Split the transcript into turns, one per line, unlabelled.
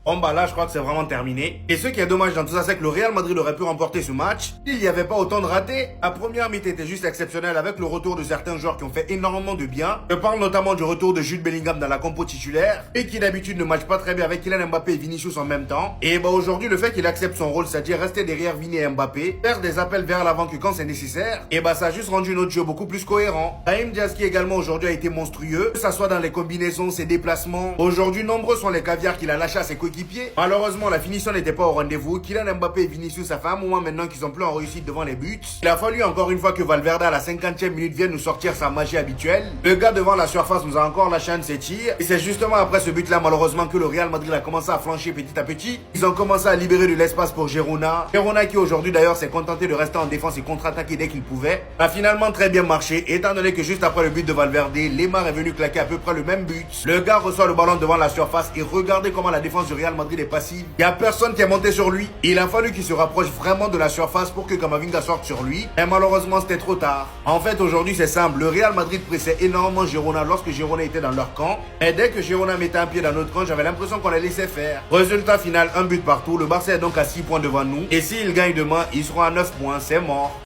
Bon bah là je crois que c'est vraiment terminé. Et ce qui est dommage dans tout ça, c'est que le Real Madrid aurait pu remporter ce match. Il n'y avait pas autant de ratés. La première mi-temps était juste exceptionnelle avec le retour de certains joueurs qui ont fait énormément de bien. Je parle notamment du retour de Jude Bellingham dans la compo titulaire et qui d'habitude ne matche pas très bien avec Kylian Mbappé et Vinicius en même temps. Et bah aujourd'hui le fait qu'il accepte son rôle, c'est-à-dire rester derrière Vini et Mbappé, faire des appels vers l'avant que quand c'est nécessaire, et bah ça a juste rendu notre jeu beaucoup plus cohérent. Brahim Diaz qui également aujourd'hui a été monstrueux, que ça soit dans les combinaisons, ses déplacements. Aujourd'hui nombreux sont les caviars qu'il a lâchés à ses coéquipiers. Malheureusement la finition n'était pas au rendez-vous. Kylian Mbappé et Vinicius, ça fait un moment maintenant qu'ils sont plus en réussite devant les buts. Il a fallu encore une fois que Valverde à la 50e minute vienne nous sortir sa magie habituelle. Le gars devant la surface nous a encore lâché un de ses tirs. Et c'est justement après ce but là malheureusement que le Real Madrid a commencé à flancher petit à petit. Ils ont commencé à libérer de l'espace pour Girona. Girona qui aujourd'hui d'ailleurs s'est contenté de rester en défense et contre-attaquer dès qu'il pouvait. A finalement très bien marché étant donné que juste après le but de Valverde, Lemar est venu claquer à peu près le même but. Le gars reçoit le ballon devant la surface et regardez comment la défense du Real Madrid est passive. Il n'y a personne qui est monté sur lui. Il a fallu qu'il se rapproche vraiment de la surface pour que Camavinga sorte sur lui. Et malheureusement c'était trop tard. En fait aujourd'hui c'est simple, le Real Madrid pressait énormément Girona lorsque Girona était dans leur camp. Et dès que Girona mettait un pied dans notre camp, j'avais l'impression qu'on les laissait faire. Résultat final, un but partout. Le Barça est donc à 6 points devant nous. Et s'il gagne demain, ils seront à 9 points. C'est mort.